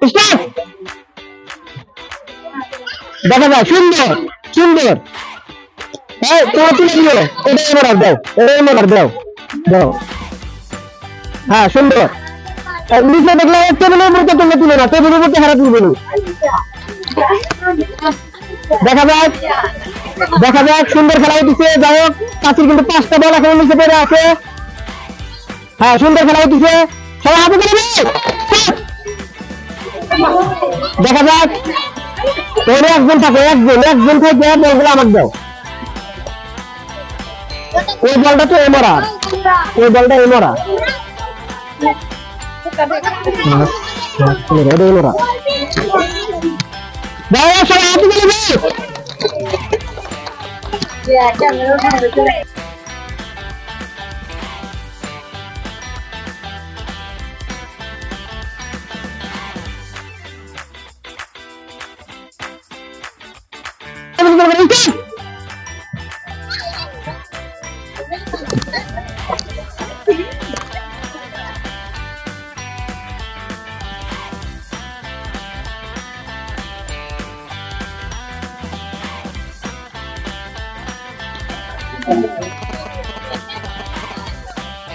Start. দেখা যায় সুন্দর সুন্দর। হ্যাঁ তোমার তুলে দিও, এটাই মোড়ার দাও, এটাই মোড়ার দাও দাও। হ্যাঁ সুন্দর। নিচে দেখলে টেবিলের উপরে তুলে তুলে না, টেবিলের উপরে হারা তুলবে না। দেখা যাক দেখা যাক সুন্দর খেলা হইতেছে। যাই হোক কাছির কিন্তু 5টা বল এখন নিচে পড়ে আছে। হ্যাঁ সুন্দর খেলা হইতেছে, সবাই হাতে তুলে দাও। দেখা যাক ওরে একজন থাকে, একজন থেকে বলগুলো আমাকে দাও। ওই বলটা তো এমরা, ওই বলটা এমরা। সবাই হাতে তুলে দাও।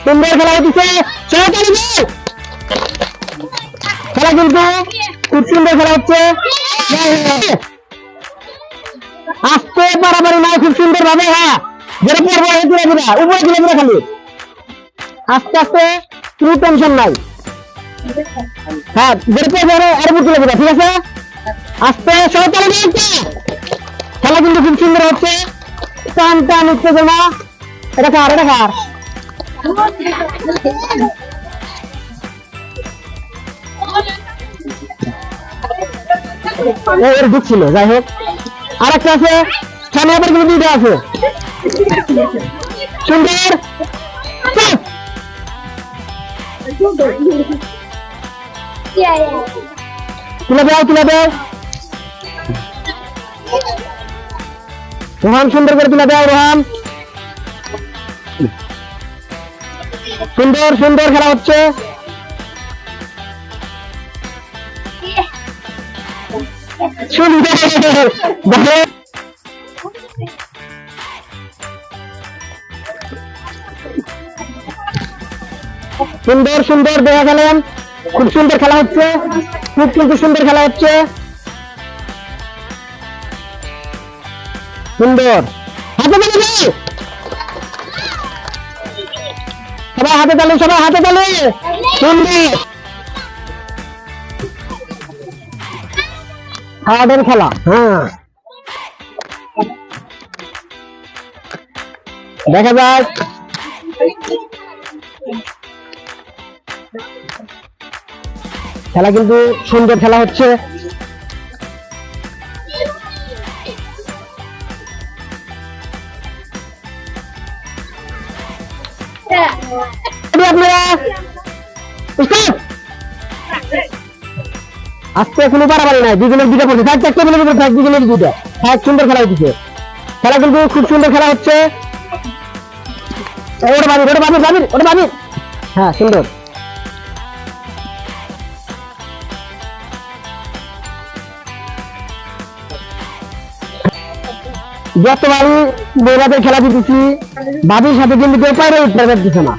সুন্দর খেলা হচ্ছে, খেলা কিন্তু খুব সুন্দর খেলা হচ্ছে। আসতে পারাপারি নাই, খুব সুন্দর ভাবে। হ্যাঁ যেটা পড়বো তুলে দিবা, উপরে তুলে দিবা খালি আস্তে আস্তে, কোনো টেনশন নাই। হ্যাঁ যেটা পড়বো আর উপরে তুলে দিবা, ঠিক আছে? আস্তে সবাই তালে দিচ্ছে। খেলা কিন্তু খুব সুন্দর হচ্ছে, টান টান উত্তেজনা। এটা কার, এটা কার? এর ঢুকছিল। যাই হোক আর একটা আছে, সামনে আবার কিন্তু 2টা আছে। সুন্দর তুলে দাও, তুলে দাও রোহান, সুন্দর করে তুলে দাও রোহান। সুন্দর সুন্দর খেলা হচ্ছে। সুন্দর সুন্দর সুন্দর দেখা গেলেন, খুব সুন্দর খেলা হচ্ছে, খুব কিন্তু সুন্দর খেলা হচ্ছে। সুন্দর হাতে তালি, সবাই হাতে তালি, সবাই হাতে তালি। সুন্দর হার্ডের খেলা। হ্যাঁ দেখা যাক খেলা কিন্তু সুন্দর খেলা হচ্ছে। আপনারা আজকে এখনো পারাপারি নাই, দুজনের 2টা পড়ছে, থাক টেবিলের উপরে থাক, দুজনের 2টা থাক। সুন্দর খেলা হচ্ছে, খেলা কিন্তু খুব সুন্দর খেলা হচ্ছে। ওটা বাবির, ওটা বাবির, বাবির, ওটা বাবির। হ্যাঁ সুন্দর। যতবারই মেয়েরাদের খেলা দিতেছি, বাবির সাথে কিন্তু কেউ পারে উঠতে পারতেছে না,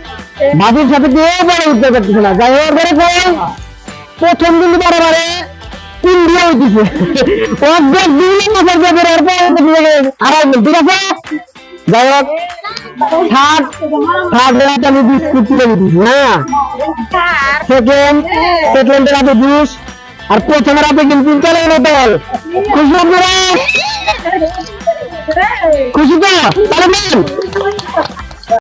বাবির সাথে কেউ পারে উঠতে পারতেছে না। যাই হোক প্রথম কিন্তু বারে ইন্ডিয়া হইতেছে, অর্ধেক দিন মাথার ব্যাপারে আড়াই মিনিট, ঠিক আছে? যাই হোক থার্ড রাতে আমি বিস্কুট তুলে দিতেছি। হ্যাঁ সেকেন্ডের রাতে জুস, আর প্রথম রাতে কিন্তু চলে গেল দল। খুশি আপনারা? খুশি তো? তাহলে